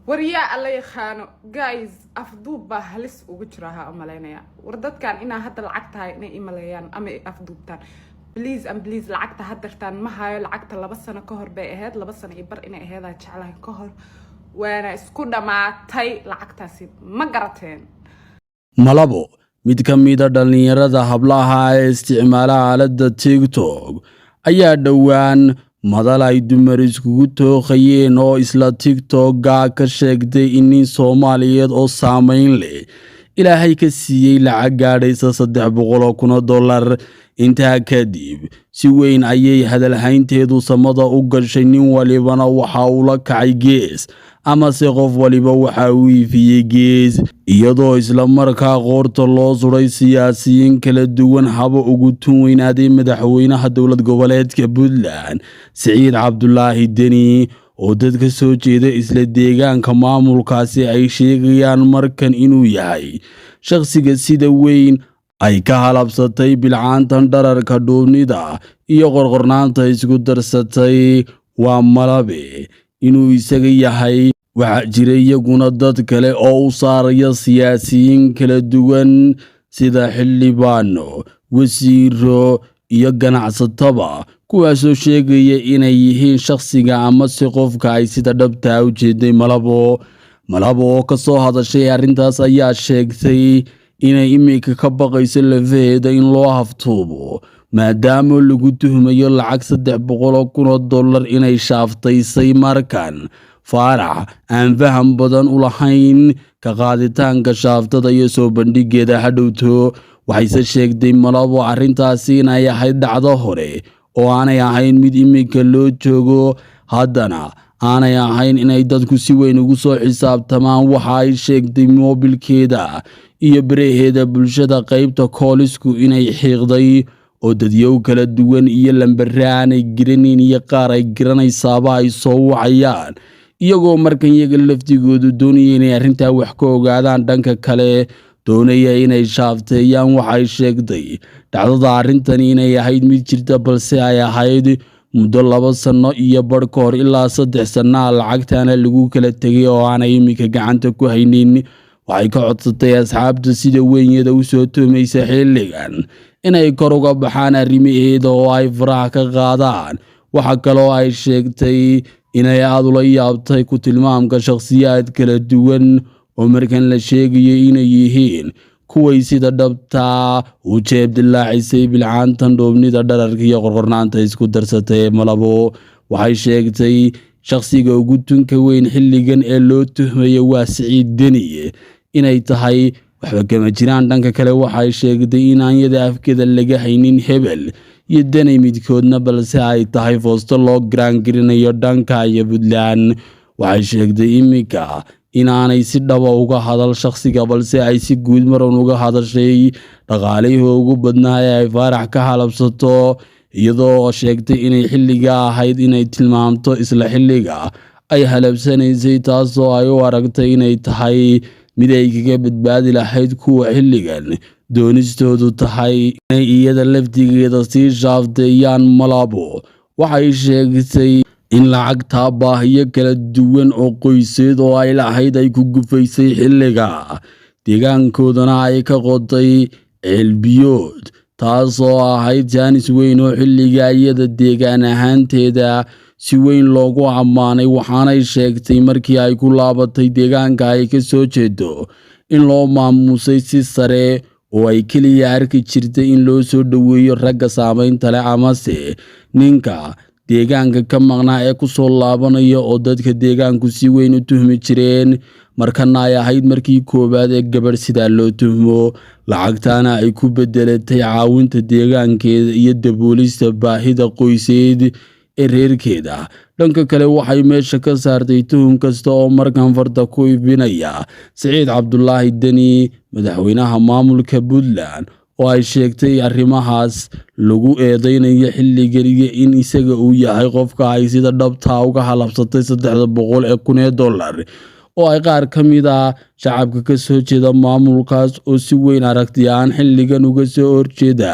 وريا الله يخانو guys أفضوب بهلس وجرها أملينا وردت كان إنا هذا العقد إني إمليان أم أفضوبتان بليز أم بليز العقد هدرتان ما هاي العقد لبسنا كهر بقى هاد لبسنا يبر إنا هذا تشعله كهر وأنا اسكودا مع تاي العقد سيد ما قرتين malabo mid ka mid a dhalinyarada hablaha ee isticmaala aaladda TikTok ayaa dhowaan madal ay dumar iskugu tooqayeen oo isla TikTok-ga ka sheegtay in nin Soomaaliyeed oo saameyn leh ilaahay ka siiyey lacag gaadhaysa $300,000 intaa kadib si weyn ayay hadalhaynteedu samada u gashay nin walibana waxa uu la kacay gees ama se qof waliba waxa uu iifiyey gees iyadoo isla markaa qoorta loo suray siyaasiyiin kala duwan haba ugu tun weynaaday madaxweynaha dowlad goboleedka Puntland Siciid Cabdulaahi Deni oo dadka soo jeeda isla deegaanka maamulkaasi ay sheegayaan markan inuu yahay shakhsiga sida weyn ay ka halabsatay bilcaantan dhararka dhuubnida iyo qorqornaanta isku darsatay waa malabe inuu isaga yahay waxa jira iyaguna dad kale oo u saaraya siyaasiyiin kala duwan sida xildhibaano wasiiro iyo ganacsataba kuwaasoo sheegaya inay yihiin shakhsiga ama si qofka ay sida dhabta u jeeday malabo oo ka soo hadashay arrintaas ayaa sheegtay inay imika ka baqayso lafaheeda in loo haftuubo maadaama lagu tuhmayo lacag $300,000 inay shaaftaysay markan faarax aan faham badan u lahayn ka qaaditaanka shaaftada iyo soo bandhigeeda hadhowto waxayse sheegtay malabo arrintaasi inay ahayd dhacdo hore oo aanay ahayn mid imika loo joogo haddana aanay ahayn inay dadku si weyn ugu soo xisaabtamaan waxa ay sheegtay moobilkeeda iyo baraheeda bulshada qaybta koolisku inay xiiqday oo dadyow kala duwan iyo lambare aanay garaneyn iyo qaar ay garanaysaaba ay soo wacayaan iyagoo markan iyaga laftigoodu doonaya inay arrintaa wax ka ogaadaan dhanka kale doonaya inay shaafteeyaan waxay sheegtay dhacdada arrintani inay ahayd mid jirta balse ay ahayd muddo 2 sano iyo badh ka hor ilaa 3 sano lacagtaana lagu kala tegay oo aanay imika gacanta ku haynin waxay ka codsatay asxaabta sida weynada u soo toomaysa xilligan inay kor uga baxaan arrimaheeda oo ay faraha ka qaadaan waxa kale oo ay sheegtay inay aad ula yaabtay ku tilmaamka shakhsiyaad kala duwan oo markan la sheegayo inay yihiin kuway sida dhabta u jeeb dilaacisay bilcaantan dhoobnida dhararka iyo qorqornaanta isku darsatay malabo waxay sheegtay shakhsiga ugu tunka weyn xilligan ee loo tuhmayo waa Siciid Deni inay tahay waxba kama jiraan dhanka kale waxay sheegtay in aanyada afkeeda laga haynin hebel iyo Deni midkoodna balse ay tahay foosto loo garaangarinayo dhanka iyo Puntland waxay sheegtay imika inaanay si dhaba uga hadal shakhsiga balse ay si guud maran uga hadashay dhaqaalihii ugu badnaa ee ay faarax ka halabsato iyadoo sheegtay inay xilliga ahayd inay tilmaamto isla xilliga ay halabsanaysay taasoo ay u aragtay inay tahay mid ay kaga badbaadi lahayd kuwa xilligan doonistoodu tahay inay iyada laftigeeda sii shaafteeyaan malabo waxay sheegtay in lacagta baahiyo kala duwan oo qoyseed oo ay lahayd ay ku gufaysay xilliga deegaankoodana ay ka qotay ceelbiyood taasoo ahayd jaanis weyn oo xilliga iyada deegaan ahaanteeda si weyn loogu ammaanay waxaanay sheegtay markii ay ku laabatay deegaanka ay ka soo jeedo in loo maamusay si sare oo ay keliya arki jirtay in loo soo dhoweeyo ragga saameynta leh amase ninka deegaanka ka maqnaa ee ku soo laabanaya oo dadka deegaanku si weyn u tuhmi jireen markana ay ahayd markii koowaad ee gabadh sidaa loo tuhmo lacagtaana ay ku bedelatay caawinta deegaankeeda iyo daboolista baahida qoyseed ee reerkeeda dhanka kale waxay meesha ka saartay tuhum kasta oo markan farta ku ibinaya Siciid Cabdulaahi Deni madaxweynaha maamulka Puntland oo ay sheegtay arrimahaas lagu eedeynayo xilligeliga in isaga uu yahay qofka ay sida dhabta uga halabsatay $300,000 oo ay qaar ka mid ah shacabka ka soo jeeda maamulkaas oo si weyn aragti aan xilligan uga soo horjeeda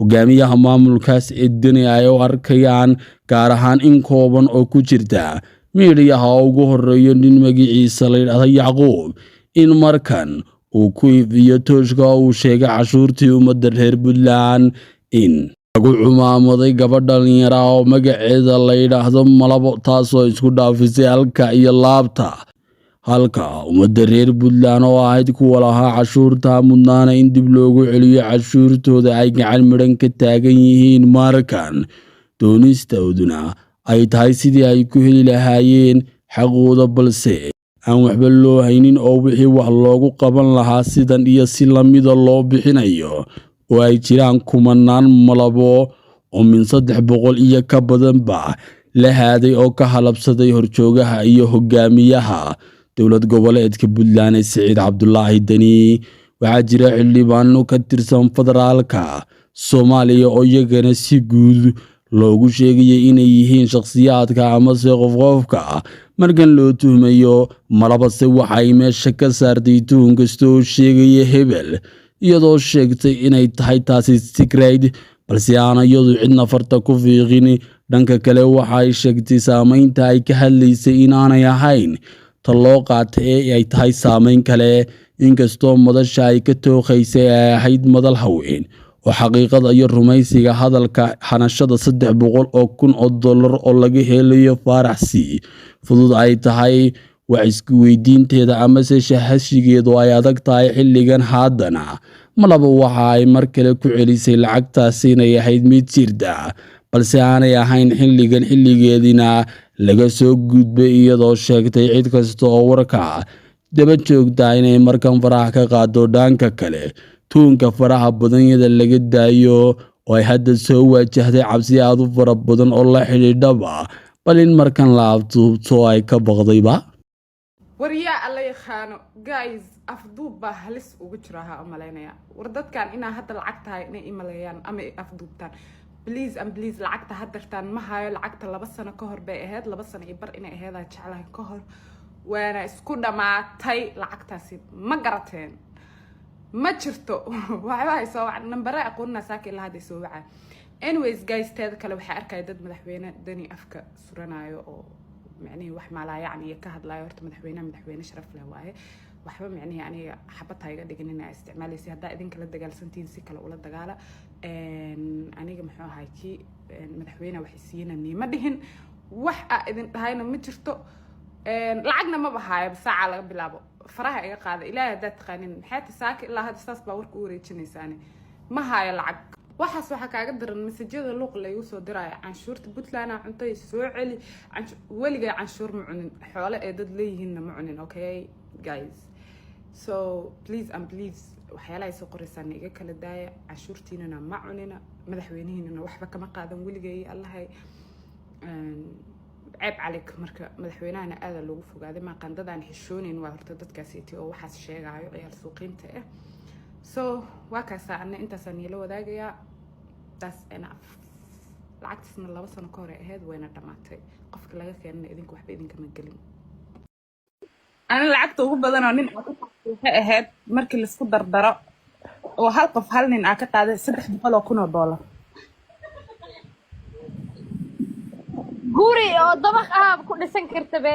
hogaamiyaha maamulkaas ee Deni ay u arkayaan gaar ahaan in kooban oo ku jirta miidhiyaha ugu horeeyo nin magaciisa la yidhaahda yacquub in markan uu ku iifiyo tooshka uu sheegay cashuurtii ummadda reer puntland in lagu cumaamaday gabadh dhalinyara oo magaceeda la yidhaahdo malabo taasoo isku dhaafisay halka iyo laabta halka ummadda reer puntland oo ahayd kuwa lahaa cashuurta mudnaana in dib loogu celiyo cashuurtooda ay gacan midhan ka taagan yihiin markan doonistooduna ay tahay sidii ay ku heli lahaayeen xaqooda balse aan waxba loo haynin oo wixii wax loogu qaban lahaa sidan iyo si lamida loo bixinayo oo ay jiraan kumanaan malabo oo min 300 iyo ka badanba la haaday oo ka halabsaday horjoogaha iyo hogaamiyaha dowlad goboleedka Puntland Siciid Cabdulaahi Dani waxaa jira xildhibaano ka tirsan federaalka Soomaaliya oo iyagana si guud loogu sheegay inay yihiin shakhsiyaadka ama qofka markan loo tuhmayo malabase waxay meesha ka saartay tuhun kasta oo sheegaya hebel iyadoo sheegtay inay tahay taasi secret balse aan iyadu cidna farta ku fiiqin dhanka kale waxay sheegtay saameynta ay ka hadlaysay inaanay ahayn ta loo qaatay ee ay tahay saameyn kale inkastoo madasha ay ka tooqaysay ay ahayd madal haween oo xaqiiqada iyo rumaysiga hadalka xanashada 300,000 oo dollar oo laga helayo faraxsi fudud ay tahay wax isku weydiinteeda ama se shahashigeedu ay adag tahay xilligan haddana malaba waxa ay mar kale ku celisay lacagtaasi inay ahayd mid jirta balse aanay ahayn xilligeedina laga soo gudbay iyadoo sheegtay cid kasta oo warka daba joogta inay markan faraha ka qaado dhanka kale tuunka faraha badanyada laga daayo oo ay hadda soo waajahday cabsi aad u fara badan oo la xidhiidhaba bal in markan la abtuubto ay ka baqdayba waryaa alla yaqaano guys afduub baa halis ugu jiraha umaleynaya war dadkan inaa hadda lacag tahay inay imaleeyaan ama afduubtaan please and please lacagta haddartaan ma hayo lacagta 2 sano ka hor bay ahayd 2 sano iyo bar inay ahayd jeclahay ka hor waana isku dhamaatay lacagtaasi ma garateen ma jirto waxba ay soo wacay number aqoonna saaki ilaa hadda soo wacay anyways guys teeda kale waxa arkay dad madaxweyne Dani afka suranayo oo macni wax maala yani ka hadlayo horta madaxweyne sharaf leh waaye waxba macni aniga xabad hayga dhigin inay isticmaalaysi hadda idinka la dagaalsantiin si kale ula dagaala aniga maxuu ahay ki madaxweyne wax siinani ma dhihin wax idin dhahayna ma jirto lacagna ma bahayo saaca laga bilaabo faraha iga qaada ilaahay dad taqaanin maxay tasaaki ilaa hadda saas baa warku wareejinaysaani ma hayo lacag waxaas waxa kaaga daran masajada luuq la igu soo diraayo canshuurta Puntland cuntay soo celi waliga canshuur ma cunin xoolo ee dad leeyihiin ma cunin okay guys so please and please waxyaalaha soo qoraysan iga kala daaya canshuurtiina ma cunina madaxweynihiina waxba kama qaadan waligay allahay عيب عليك مركا مدحوينانا هذا لو فوق هذا ما قان ددان حشونين waa horta dadkaasiti oo waxaas sheegayo ciyaar suuqinta ah so waa ka saacna inta saniyada wadaagaya das enough lacagtisna 2 sano ka hor ahayd wayna dhamaatay qofka laga keenay idinku waxba idinka ma galin ana lacagta ugu badan oo nin waxay ahayd markii la isku dardaro oo hal qof hal nin ka qaaday 300,000 dollar guri oo dabaq ah ku dhisan kartabe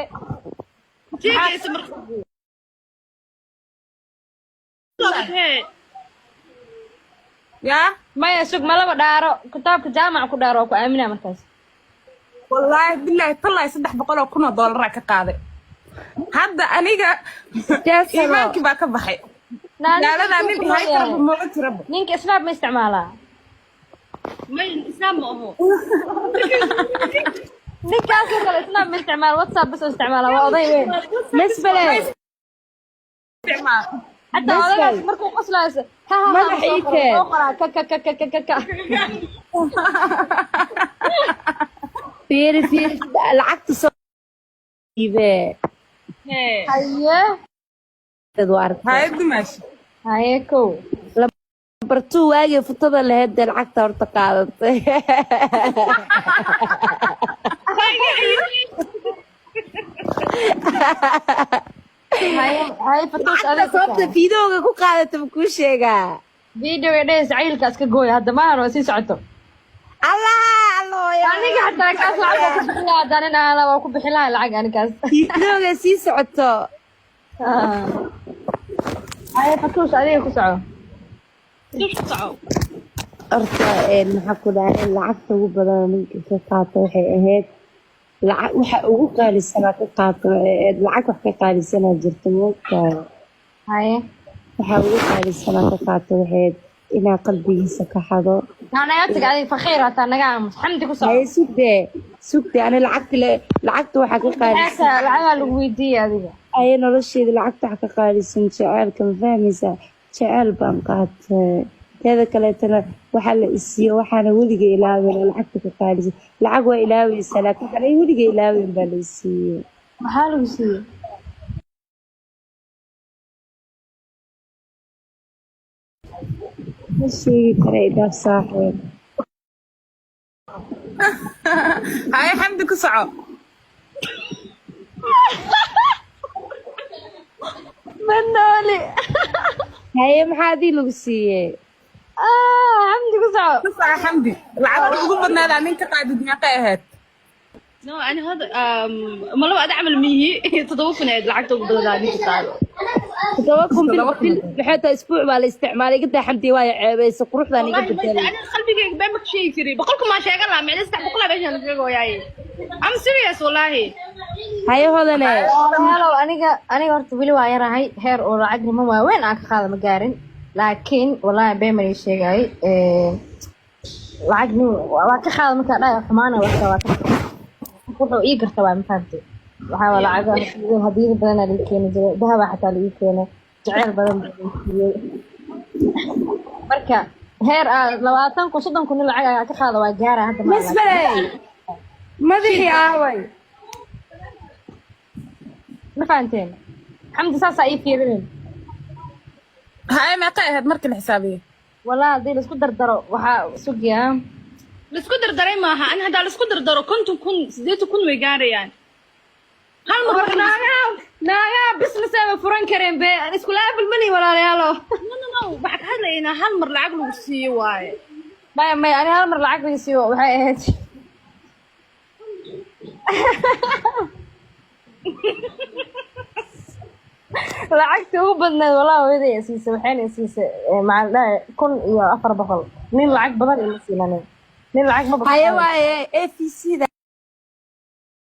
ya maya sug malaba dhaaro kitaabka jaamac ku dhaaro ku aamina markaas wallahi billahi tallahi 300,000 dollar ka qaaday hadda aniga iimaanki baa ka baxay naalada nin hay karbo ma jirabo ninka isnaab ma isticmaalaa may isnaab ma aho ninkaas oo kale isnaab ma isticmaal WhatsApp bas isticmaala waa oday weyn nisbale isticmaal حتى والله مركو قصلاس ما حيته فيري العكس صيبه هيا ادوارد هاي دمشق هياكو برتو واجي فطده لهد العكس horta qaadatay هاي فتوش أنا صوت فيديو ku qaadato ku sheega فيديو يدهس عيلك iska gooy hadda ma haro si socoto الله الله aniga xataa kaas lacag ku bixin lahaa haddaan in aala waa ku bixin lahaa lacag anigaas tiiktoga sii socoto haye fatuus adiga ku soco horta maxaa ku dhahay lacagta ugu badan ninka ka qaato waxay ahayd lacag waxa ugu qaalisanaa ka qaato waxay ahayd lacag wax ka qaalisanaa jirta moogtahay haye waxa ugu qaalisanaa ka qaato waxay ahayd inaa qalbigiisa ka xado naga tag adiga fakhiir hataa naga aamus xamdi ku soco haye sugde ani lacagta waxaa ka qaalisan lacagaa lagu weydiiyey adiga haye nolosheeda lacagta waxa ka qaalisan jaceelka ma fahmaysaa jaceyl baan qaatay teeda kaleetana waxaa la isiiyo waxaana weliga ilaawin lacagta ka qaalisan lacag waa ilaaweysaa laakiin waxaan weliga ilaawin baa la isiiyey maxaa lagu siiyey ma sheegi kara idaaf saaxiib haye xamdi ku soco manooli haye maxaa adii lagu siiyey xamdi ku soco ku soco xamdi lacagta ugu badnaadaa ninka qaadid meeqay ahayd No, أنا هذا ما لو أدعم المية تضوفنا العقد وبدل هذه الطاقة. تضوفكم بحيث أسبوع ولا استعمال قد حمدي واي عبيس قروح ثاني قد أنا قلبي بيمك شيء كذي بقولكم ما شيء قال معلش استحق بقولها بيش نلقوا ياي. I'm serious والله. هاي هذا أنا. هلا أنا قلت بلي واي راهي هير ولا عقد ما وين أك هذا مقارن لكن والله بيمري شيء جاي العقد والله كخذ مثلا لا حمانة ولا wuxuu ii garta waa mafahamtay waxaa wala caga hadii badan ay keenay dahaba xataa la ii keenay jacayl badan marka heer 20 ku 30 kun lacag ka qaado waa gaara hadda ma masbalay madaxi aaway ma fahanteen xamdi saasa ii fiirin haye meeqay ahayd markii la xisaabiyo walaa hadii la isku dardaro waxaa sugiyaa السكودر دري معها أنا هذا السكودر درو كنت سديتو كن ويجاري يعني هل مرة نايا بس مسافة فرن كريم بي أنا اسكو لا بالمني ولا ريالو نو بعد هذا هنا هل مرة العقل وسي واي ما أنا هالمرة العقل يسيو وهاي هيك lacagta ugu badneed walaa hooyaday ay siisay waxayna i siisay macaldaa 1,000 iyo 4 boqol nin lacag badan ima siinanin nin lacag ma haye waaye AFC da